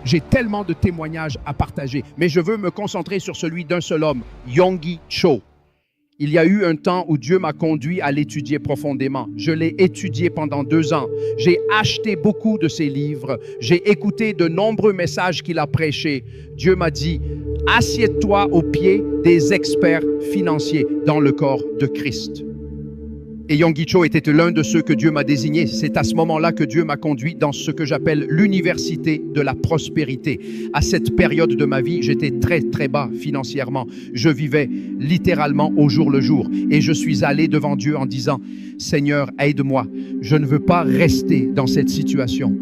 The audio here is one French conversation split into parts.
J'ai tellement de témoignages à partager, mais je veux me concentrer sur celui d'un seul homme, Yonggi Cho. Il y a eu un temps où Dieu m'a conduit à l'étudier profondément. Je l'ai étudié pendant 2 ans. J'ai acheté beaucoup de ses livres. J'ai écouté de nombreux messages qu'il a prêchés. Dieu m'a dit, assieds-toi aux pieds des experts financiers dans le corps de Christ. Et Yonggi Cho était l'un de ceux que Dieu m'a désigné. C'est à ce moment-là que Dieu m'a conduit dans ce que j'appelle l'université de la prospérité. À cette période de ma vie, j'étais très, très bas financièrement. Je vivais littéralement au jour le jour. Et je suis allé devant Dieu en disant, « Seigneur, aide-moi. Je ne veux pas rester dans cette situation. »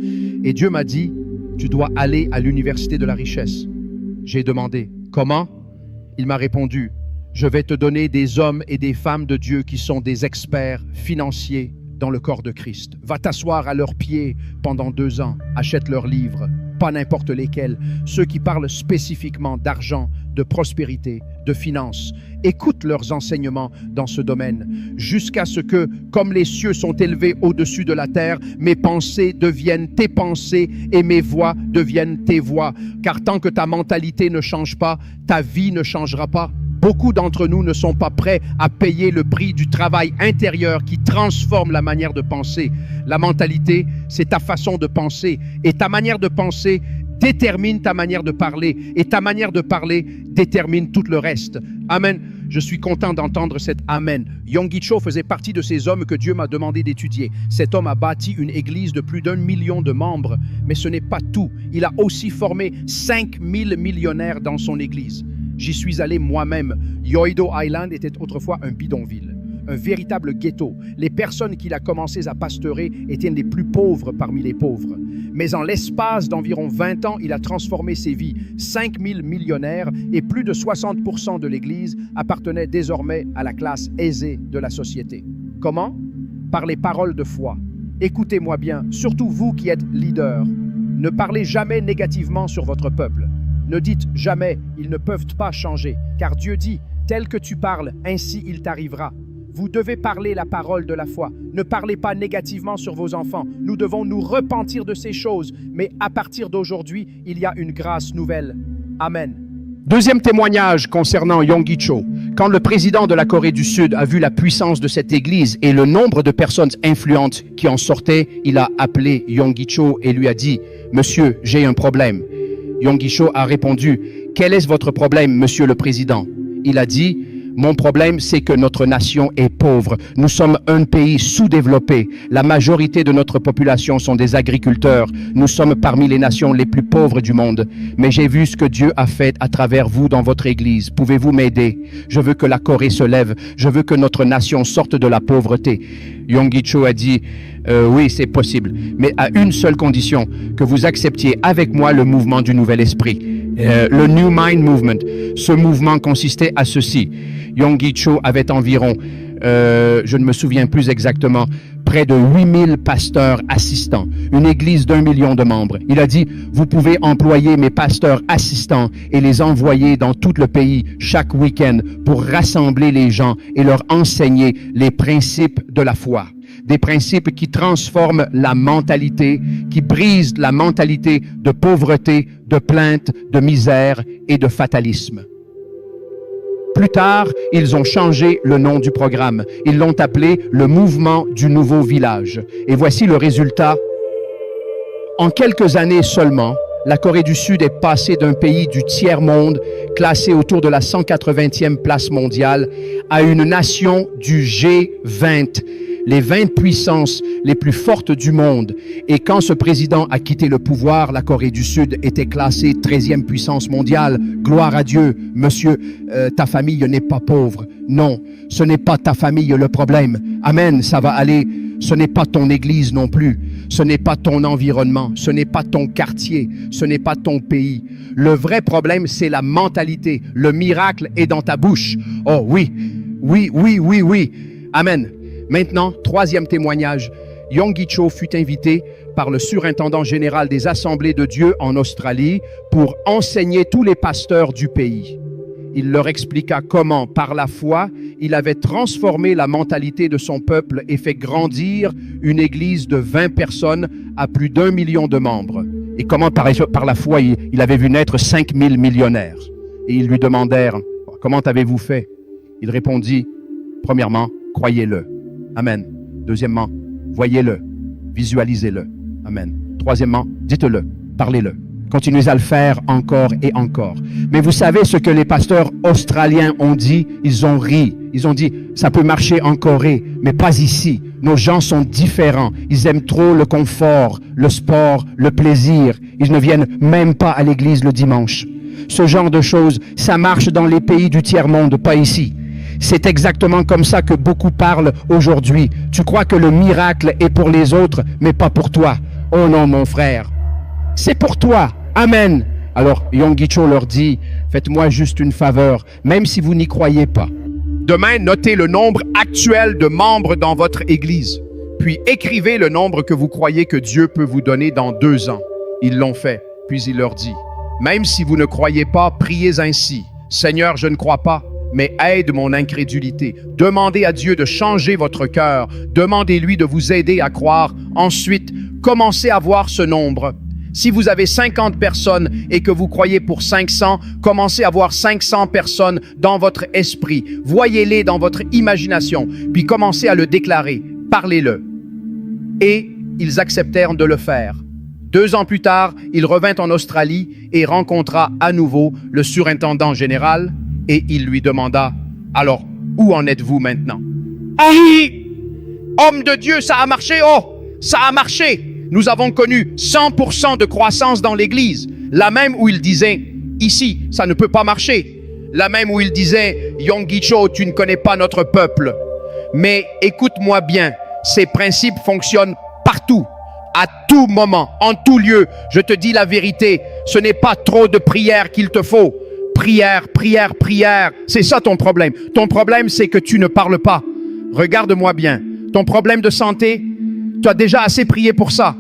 Et Dieu m'a dit, « Tu dois aller à l'université de la richesse. » J'ai demandé, « Comment ?» Il m'a répondu, je vais te donner des hommes et des femmes de Dieu qui sont des experts financiers dans le corps de Christ. Va t'asseoir à leurs pieds pendant 2 ans. Achète leurs livres, pas n'importe lesquels. Ceux qui parlent spécifiquement d'argent, de prospérité, de finances. Écoute leurs enseignements dans ce domaine jusqu'à ce que, comme les cieux sont élevés au-dessus de la terre, mes pensées deviennent tes pensées et mes voix deviennent tes voix. Car tant que ta mentalité ne change pas, ta vie ne changera pas. Beaucoup d'entre nous ne sont pas prêts à payer le prix du travail intérieur qui transforme la manière de penser. La mentalité, c'est ta façon de penser. Et ta manière de penser détermine ta manière de parler. Et ta manière de parler détermine tout le reste. Amen. Je suis content d'entendre cet Amen. Yonggi Cho faisait partie de ces hommes que Dieu m'a demandé d'étudier. Cet homme a bâti une église de plus d'1 million de membres. Mais ce n'est pas tout. Il a aussi formé 5000 millionnaires dans son église. J'y suis allé moi-même. Yoido Island était autrefois un bidonville, un véritable ghetto. Les personnes qu'il a commencé à pasteurer étaient les plus pauvres parmi les pauvres. Mais en l'espace d'environ 20 ans, il a transformé ses vies. 5000 millionnaires et plus de 60% de l'Église appartenaient désormais à la classe aisée de la société. Comment? Par les paroles de foi. Écoutez-moi bien, surtout vous qui êtes leaders. Ne parlez jamais négativement sur votre peuple. Ne dites jamais « ils ne peuvent pas changer », car Dieu dit « tel que tu parles, ainsi il t'arrivera ». Vous devez parler la parole de la foi. Ne parlez pas négativement sur vos enfants. Nous devons nous repentir de ces choses, mais à partir d'aujourd'hui, il y a une grâce nouvelle. Amen. Deuxième témoignage concernant Yonggi Cho. Quand le président de la Corée du Sud a vu la puissance de cette église et le nombre de personnes influentes qui en sortaient, il a appelé Yonggi Cho et lui a dit « Monsieur, j'ai un problème ». Yonggi Cho a répondu « Quel est votre problème, monsieur le président ?» Il a dit « Mon problème, c'est que notre nation est pauvre. Nous sommes un pays sous-développé. La majorité de notre population sont des agriculteurs. Nous sommes parmi les nations les plus pauvres du monde. Mais j'ai vu ce que Dieu a fait à travers vous dans votre église. Pouvez-vous m'aider? Je veux que la Corée se lève. Je veux que notre nation sorte de la pauvreté. » Yonggi Cho a dit oui, c'est possible, mais à une seule condition, que vous acceptiez avec moi le mouvement du Nouvel Esprit, le New Mind Movement. Ce mouvement consistait à ceci. Yonggi Cho avait environ, je ne me souviens plus exactement, près de 8000 pasteurs assistants, une église d'1 million de membres. Il a dit, vous pouvez employer mes pasteurs assistants et les envoyer dans tout le pays chaque week-end pour rassembler les gens et leur enseigner les principes de la foi. Des principes qui transforment la mentalité, qui brisent la mentalité de pauvreté, de plainte, de misère et de fatalisme. Plus tard, ils ont changé le nom du programme. Ils l'ont appelé le Mouvement du Nouveau Village. Et voici le résultat. En quelques années seulement, la Corée du Sud est passée d'un pays du tiers-monde, classé autour de la 180e place mondiale, à une nation du G20. Les 20 puissances les plus fortes du monde. Et quand ce président a quitté le pouvoir, la Corée du Sud était classée 13e puissance mondiale. Gloire à Dieu. Monsieur, ta famille n'est pas pauvre. Non, ce n'est pas ta famille le problème. Amen, ça va aller. Ce n'est pas ton église non plus. Ce n'est pas ton environnement. Ce n'est pas ton quartier. Ce n'est pas ton pays. Le vrai problème, c'est la mentalité. Le miracle est dans ta bouche. Oh oui, oui, oui, oui, oui. Amen. Maintenant, troisième témoignage, Yonggi Cho fut invité par le surintendant général des Assemblées de Dieu en Australie pour enseigner tous les pasteurs du pays. Il leur expliqua comment, par la foi, il avait transformé la mentalité de son peuple et fait grandir une église de 20 personnes à plus d'1 million de membres. Et comment par la foi il avait vu naître 5000 millionnaires. Et ils lui demandèrent, comment avez-vous fait? Il répondit, premièrement, croyez-le. Amen. Deuxièmement, voyez-le, visualisez-le. Amen. Troisièmement, dites-le, parlez-le. Continuez à le faire encore et encore. Mais vous savez ce que les pasteurs australiens ont dit? Ils ont ri. Ils ont dit, ça peut marcher en Corée, mais pas ici. Nos gens sont différents. Ils aiment trop le confort, le sport, le plaisir. Ils ne viennent même pas à l'église le dimanche. Ce genre de choses, ça marche dans les pays du tiers-monde, pas ici. C'est exactement comme ça que beaucoup parlent aujourd'hui. Tu crois que le miracle est pour les autres, mais pas pour toi. Oh non, mon frère. C'est pour toi. Amen. Alors, Yonggi Cho leur dit, faites-moi juste une faveur, même si vous n'y croyez pas. Demain, notez le nombre actuel de membres dans votre église. Puis écrivez le nombre que vous croyez que Dieu peut vous donner dans 2 ans. Ils l'ont fait. Puis il leur dit, même si vous ne croyez pas, priez ainsi. Seigneur, je ne crois pas, mais aide mon incrédulité. Demandez à Dieu de changer votre cœur. Demandez-lui de vous aider à croire. Ensuite, commencez à voir ce nombre. Si vous avez 50 personnes et que vous croyez pour 500, commencez à voir 500 personnes dans votre esprit. Voyez-les dans votre imagination, puis commencez à le déclarer. Parlez-le. Et ils acceptèrent de le faire. 2 ans plus tard, il revint en Australie et rencontra à nouveau le surintendant général et il lui demanda, « Alors, où en êtes-vous maintenant? »« Aïe! Homme de Dieu, ça a marché! Oh! Ça a marché! Nous avons connu 100% de croissance dans l'Église. La même où il disait, ici, ça ne peut pas marcher. La même où il disait, Yonggi Cho, tu ne connais pas notre peuple. Mais écoute-moi bien, ces principes fonctionnent partout, à tout moment, en tout lieu. Je te dis la vérité, ce n'est pas trop de prière qu'il te faut. Prière, prière, prière. C'est ça ton problème. Ton problème, c'est que tu ne parles pas. Regarde-moi bien. Ton problème de santé, tu as déjà assez prié pour ça.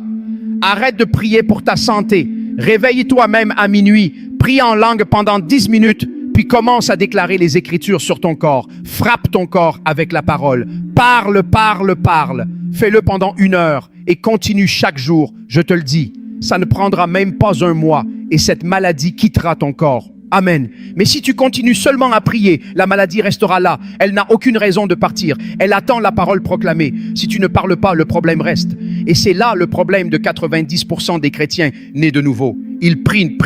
Arrête de prier pour ta santé. Réveille-toi même à minuit. Prie en langue pendant 10 minutes, puis commence à déclarer les Écritures sur ton corps. Frappe ton corps avec la parole. Parle, parle, parle. Fais-le pendant 1 heure et continue chaque jour. Je te le dis, ça ne prendra même pas 1 mois et cette maladie quittera ton corps. Amen. Mais si tu continues seulement à prier, la maladie restera là. Elle n'a aucune raison de partir. Elle attend la parole proclamée. Si tu ne parles pas, le problème reste. Et c'est là le problème de 90% des chrétiens nés de nouveau. Ils prient,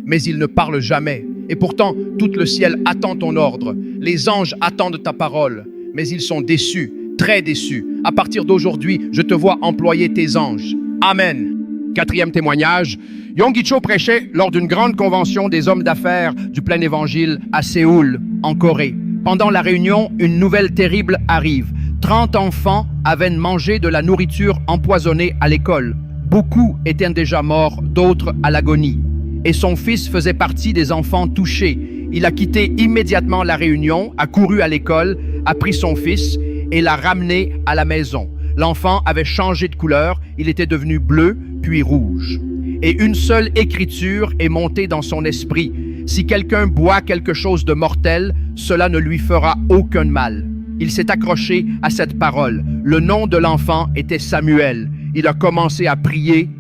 mais ils ne parlent jamais. Et pourtant, tout le ciel attend ton ordre. Les anges attendent ta parole, mais ils sont déçus, très déçus. À partir d'aujourd'hui, je te vois employer tes anges. Amen. 4e témoignage. Yonggi Cho prêchait lors d'une grande convention des hommes d'affaires du plein évangile à Séoul, en Corée. Pendant la réunion, une nouvelle terrible arrive. 30 enfants avaient mangé de la nourriture empoisonnée à l'école. Beaucoup étaient déjà morts, d'autres à l'agonie. Et son fils faisait partie des enfants touchés. Il a quitté immédiatement la réunion, a couru à l'école, a pris son fils et l'a ramené à la maison. L'enfant avait changé de couleur, il était devenu bleu, puis rouge. Et une seule écriture est montée dans son esprit. Si quelqu'un boit quelque chose de mortel, cela ne lui fera aucun mal. Il s'est accroché à cette parole. Le nom de l'enfant était Samuel. Il a commencé à prier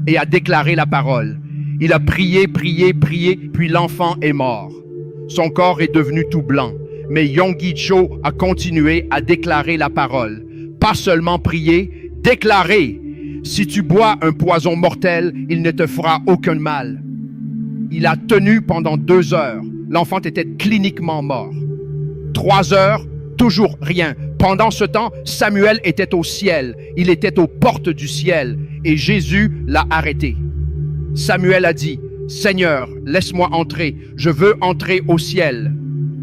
et à déclarer la parole. Il a prié, puis l'enfant est mort. Son corps est devenu tout blanc. Mais Yonggi Cho a continué à déclarer la parole. Pas seulement prier, déclarer. Si tu bois un poison mortel, il ne te fera aucun mal. Il a tenu pendant 2 heures. L'enfant était cliniquement mort. 3 heures, toujours rien. Pendant ce temps, Samuel était au ciel. Il était aux portes du ciel. Et Jésus l'a arrêté. Samuel a dit, « Seigneur, laisse-moi entrer. Je veux entrer au ciel. »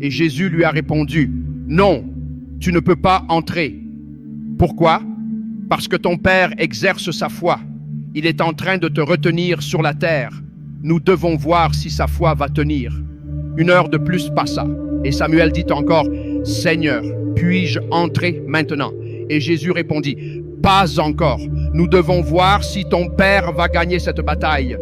Et Jésus lui a répondu, « Non, tu ne peux pas entrer. » Pourquoi? Parce que ton Père exerce sa foi. Il est en train de te retenir sur la terre. Nous devons voir si sa foi va tenir. 1 heure de plus passa. Et Samuel dit encore, « Seigneur, puis-je entrer maintenant? » Et Jésus répondit, « Pas encore. Nous devons voir si ton Père va gagner cette bataille. »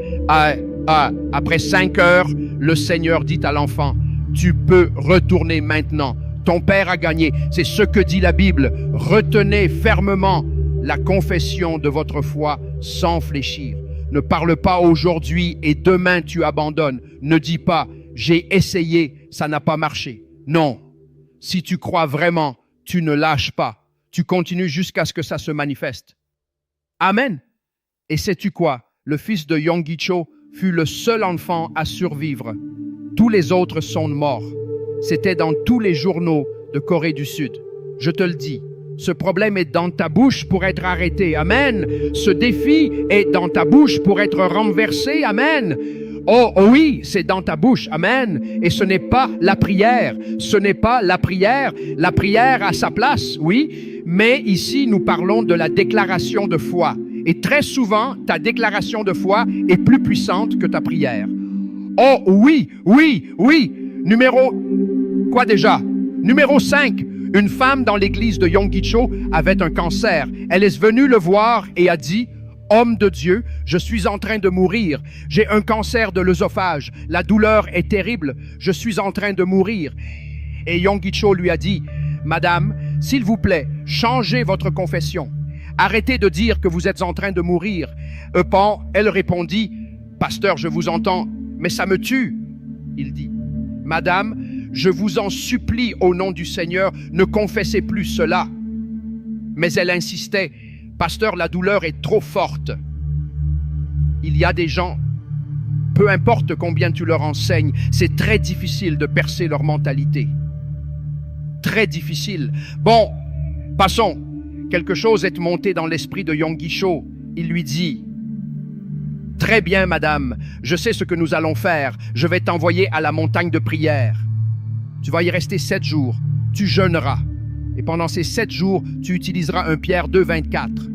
Après 5 heures, le Seigneur dit à l'enfant, « Tu peux retourner maintenant. Ton Père a gagné. » C'est ce que dit la Bible. Retenez fermement la confession de votre foi sans fléchir. Ne parle pas aujourd'hui et demain tu abandonnes. Ne dis pas, j'ai essayé, ça n'a pas marché. Non. Si tu crois vraiment, tu ne lâches pas. Tu continues jusqu'à ce que ça se manifeste. Amen. Et sais-tu quoi? Le fils de Yonggi Cho fut le seul enfant à survivre. Tous les autres sont morts. C'était dans tous les journaux de Corée du Sud. Je te le dis, ce problème est dans ta bouche pour être arrêté. Amen. Ce défi est dans ta bouche pour être renversé. Amen. Oh oui, c'est dans ta bouche. Amen. Et ce n'est pas la prière. Ce n'est pas la prière. La prière a sa place, oui. Mais ici, nous parlons de la déclaration de foi. Et très souvent, ta déclaration de foi est plus puissante que ta prière. Oh oui. Quoi déjà? Numéro 5. Une femme dans l'église de Yonggi Cho avait un cancer. Elle est venue le voir et a dit, « Homme de Dieu, je suis en train de mourir. J'ai un cancer de l'œsophage. La douleur est terrible. Je suis en train de mourir. » Et Yonggi Cho lui a dit, « Madame, s'il vous plaît, changez votre confession. Arrêtez de dire que vous êtes en train de mourir. » Elle répondit, « Pasteur, je vous entends, mais ça me tue. » Il dit, « Madame, je vous en supplie au nom du Seigneur, ne confessez plus cela. » Mais elle insistait, « Pasteur, la douleur est trop forte. » Il y a des gens, peu importe combien tu leur enseignes, c'est très difficile de percer leur mentalité. Très difficile. Bon, passons. Quelque chose est monté dans l'esprit de Yonggi Cho. Il lui dit, « Très bien, madame, je sais ce que nous allons faire. Je vais t'envoyer à la montagne de prière. Tu vas y rester 7 jours. Tu jeûneras. Et pendant ces 7 jours, tu utiliseras un Pierre 2,24.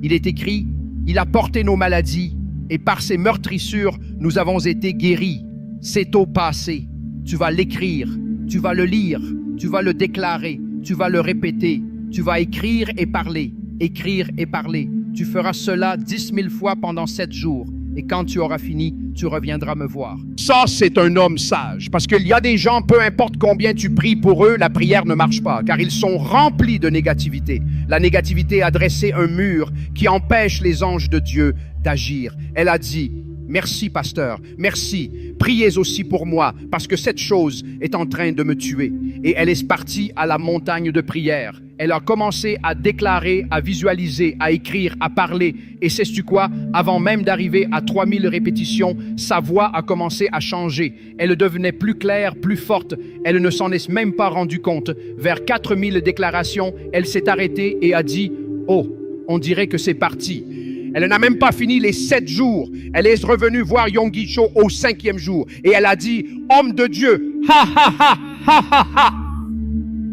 Il est écrit, « Il a porté nos maladies, et par ses meurtrissures, nous avons été guéris. C'est au passé. » Tu vas l'écrire, tu vas le lire, tu vas le déclarer, tu vas le répéter. Tu vas écrire et parler, écrire et parler. Tu feras cela 10 000 fois pendant 7 jours. Et quand tu auras fini, tu reviendras me voir. Ça, c'est un homme sage. Parce qu'il y a des gens, peu importe combien tu pries pour eux, la prière ne marche pas. Car ils sont remplis de négativité. La négativité a dressé un mur qui empêche les anges de Dieu d'agir. Elle a dit, « Merci, pasteur, merci. Priez aussi pour moi, parce que cette chose est en train de me tuer. » Et elle est partie à la montagne de prière. Elle a commencé à déclarer, à visualiser, à écrire, à parler. Et sais-tu quoi? Avant même d'arriver à 3000 répétitions, sa voix a commencé à changer. Elle devenait plus claire, plus forte. Elle ne s'en est même pas rendue compte. Vers 4000 déclarations, elle s'est arrêtée et a dit, « Oh, on dirait que c'est parti. » Elle n'a même pas fini les 7 jours. Elle est revenue voir Yonggi Cho au 5e jour. Et elle a dit, « Homme de Dieu, ha ha ha, ha ha ha. »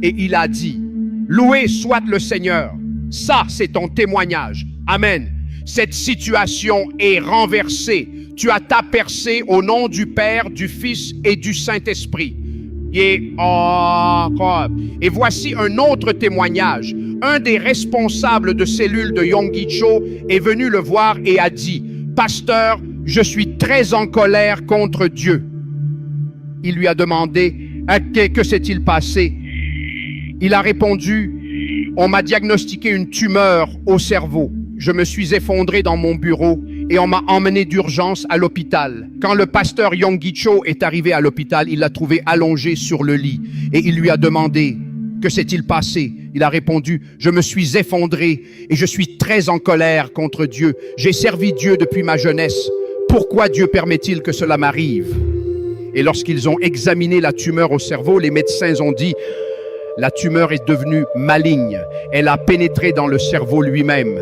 Et il a dit, « Loué soit le Seigneur. » Ça, c'est ton témoignage. Amen. Cette situation est renversée. Tu as ta percée au nom du Père, du Fils et du Saint-Esprit. Et voici un autre témoignage. Un des responsables de cellule de Yonggi Cho est venu le voir et a dit, « Pasteur, je suis très en colère contre Dieu. » Il lui a demandé, « Que s'est-il passé? » Il a répondu, « On m'a diagnostiqué une tumeur au cerveau. Je me suis effondré dans mon bureau et on m'a emmené d'urgence à l'hôpital. Quand le pasteur Yonggi Cho est arrivé à l'hôpital, il l'a trouvé allongé sur le lit et il lui a demandé, « Que s'est-il passé? » Il a répondu, « Je me suis effondré et je suis très en colère contre Dieu. J'ai servi Dieu depuis ma jeunesse. Pourquoi Dieu permet-il que cela m'arrive? » Et lorsqu'ils ont examiné la tumeur au cerveau, les médecins ont dit, « La tumeur est devenue maligne. Elle a pénétré dans le cerveau lui-même. »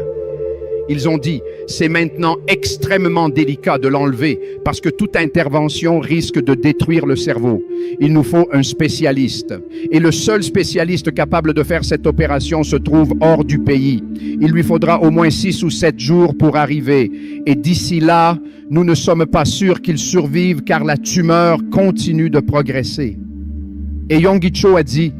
Ils ont dit, c'est maintenant extrêmement délicat de l'enlever parce que toute intervention risque de détruire le cerveau. Il nous faut un spécialiste. Et le seul spécialiste capable de faire cette opération se trouve hors du pays. Il lui faudra au moins 6 ou 7 jours pour arriver. Et d'ici là, nous ne sommes pas sûrs qu'il survive car la tumeur continue de progresser. Et Yonggi Cho a dit,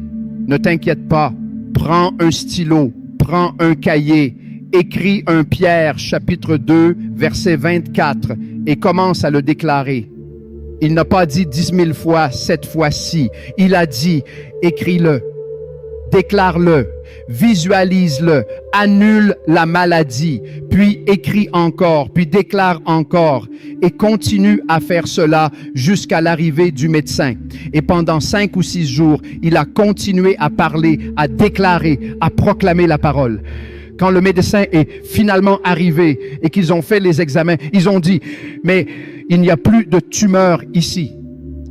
ne t'inquiète pas, prends un stylo, prends un cahier, écris 1 Pierre, chapitre 2, verset 24, et commence à le déclarer. Il n'a pas dit 10 000 fois cette fois-ci. Il a dit, écris-le, déclare-le. Visualise-le, annule la maladie, puis écris encore, puis déclare encore et continue à faire cela jusqu'à l'arrivée du médecin. Et pendant 5 ou 6 jours, il a continué à parler, à déclarer, à proclamer la parole. Quand le médecin est finalement arrivé et qu'ils ont fait les examens, ils ont dit, mais il n'y a plus de tumeur ici.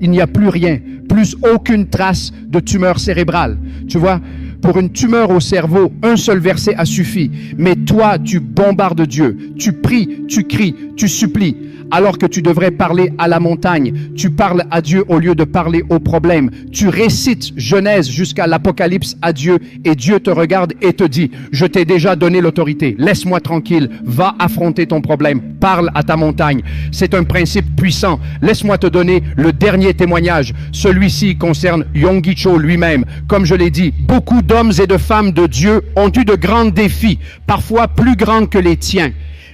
Il n'y a plus rien, plus aucune trace de tumeur cérébrale. Tu vois, pour une tumeur au cerveau, un seul verset a suffi. Mais toi, tu bombardes Dieu, tu pries, tu cries, tu supplies. Alors que tu devrais parler à la montagne, tu parles à Dieu au lieu de parler au problème. Tu récites Genèse jusqu'à l'Apocalypse à Dieu et Dieu te regarde et te dit, je t'ai déjà donné l'autorité, laisse-moi tranquille, va affronter ton problème, parle à ta montagne. C'est un principe puissant. Laisse-moi te donner le dernier témoignage. Celui-ci concerne Yonggi Cho lui-même. Comme je l'ai dit, beaucoup d'hommes et de femmes de Dieu ont eu de grands défis, parfois plus grands que les tiens.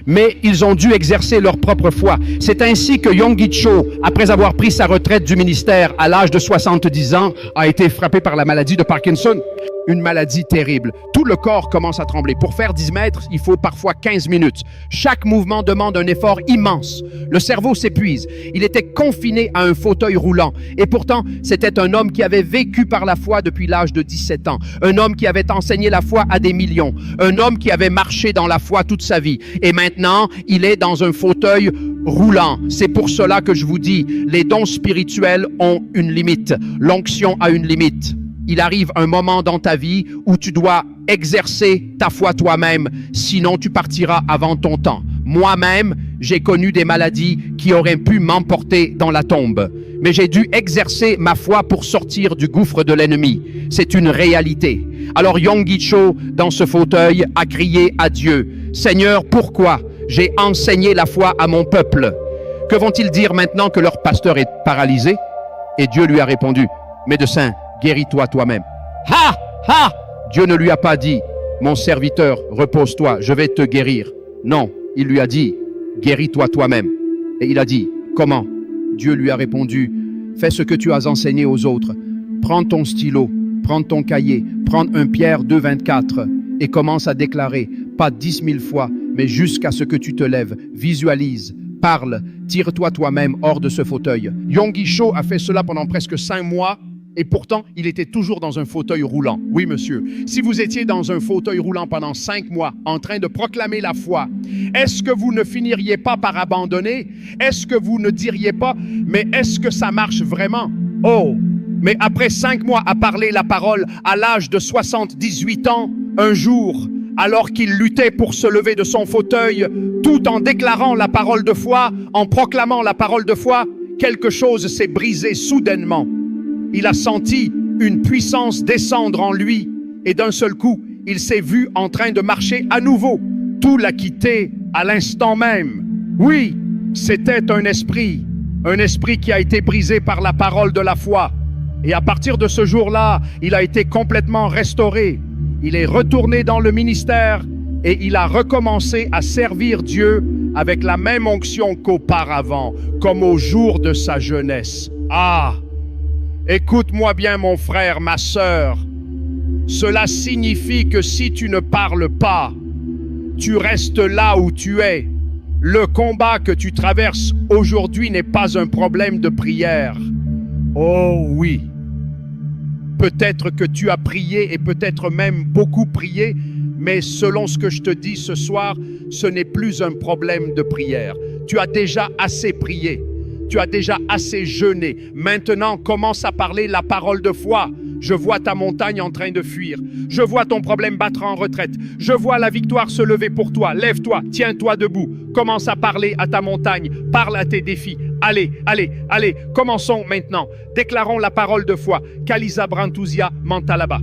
Mais ils ont dû exercer leur propre foi. C'est ainsi que Yonggi Cho, après avoir pris sa retraite du ministère à l'âge de 70 ans, a été frappé par la maladie de Parkinson. Une maladie terrible. Tout le corps commence à trembler. Pour faire 10 mètres, il faut parfois 15 minutes. Chaque mouvement demande un effort immense. Le cerveau s'épuise. Il était confiné à un fauteuil roulant. Et pourtant, c'était un homme qui avait vécu par la foi depuis l'âge de 17 ans. Un homme qui avait enseigné la foi à des millions. Un homme qui avait marché dans la foi toute sa vie. Et maintenant, il est dans un fauteuil roulant. C'est pour cela que je vous dis, les dons spirituels ont une limite. L'onction a une limite. Il arrive un moment dans ta vie où tu dois exercer ta foi toi-même, sinon tu partiras avant ton temps. Moi-même, j'ai connu des maladies qui auraient pu m'emporter dans la tombe. Mais j'ai dû exercer ma foi pour sortir du gouffre de l'ennemi. C'est une réalité. Alors Yonggi Cho, dans ce fauteuil, a crié à Dieu, « Seigneur, pourquoi j'ai enseigné la foi à mon peuple? Que vont-ils dire maintenant que leur pasteur est paralysé? » Et Dieu lui a répondu, « Médecin, guéris-toi toi-même. » Ha! Ha! Dieu ne lui a pas dit, mon serviteur, repose-toi, je vais te guérir. Non, il lui a dit, guéris-toi toi-même. Et il a dit, comment? Dieu lui a répondu, fais ce que tu as enseigné aux autres. Prends ton stylo, prends ton cahier, prends 1 Pierre 2,24 et commence à déclarer, pas 10 000 fois, mais jusqu'à ce que tu te lèves. Visualise, parle, tire-toi toi-même hors de ce fauteuil. Yonggi Cho a fait cela pendant presque 5 mois. Et pourtant, il était toujours dans un fauteuil roulant. Oui, monsieur. Si vous étiez dans un fauteuil roulant pendant 5 mois, en train de proclamer la foi, est-ce que vous ne finiriez pas par abandonner? Est-ce que vous ne diriez pas, mais est-ce que ça marche vraiment? Oh! Mais après 5 mois à parler la parole, à l'âge de 78 ans, un jour, alors qu'il luttait pour se lever de son fauteuil, tout en déclarant la parole de foi, en proclamant la parole de foi, quelque chose s'est brisé soudainement. Il a senti une puissance descendre en lui et d'un seul coup, il s'est vu en train de marcher à nouveau. Tout l'a quitté à l'instant même. Oui, c'était un esprit qui a été brisé par la parole de la foi. Et à partir de ce jour-là, il a été complètement restauré. Il est retourné dans le ministère et il a recommencé à servir Dieu avec la même onction qu'auparavant, comme au jour de sa jeunesse. Ah! Écoute-moi bien, mon frère, ma sœur. Cela signifie que si tu ne parles pas, tu restes là où tu es. Le combat que tu traverses aujourd'hui n'est pas un problème de prière. Oh oui. Peut-être que tu as prié et peut-être même beaucoup prié, mais selon ce que je te dis ce soir, ce n'est plus un problème de prière. Tu as déjà assez prié. Tu as déjà assez jeûné. Maintenant, commence à parler la parole de foi. Je vois ta montagne en train de fuir. Je vois ton problème battre en retraite. Je vois la victoire se lever pour toi. Lève-toi, tiens-toi debout. Commence à parler à ta montagne. Parle à tes défis. Allez, allez, allez. Commençons maintenant. Déclarons la parole de foi. Kalisa Brantousia Mantalaba.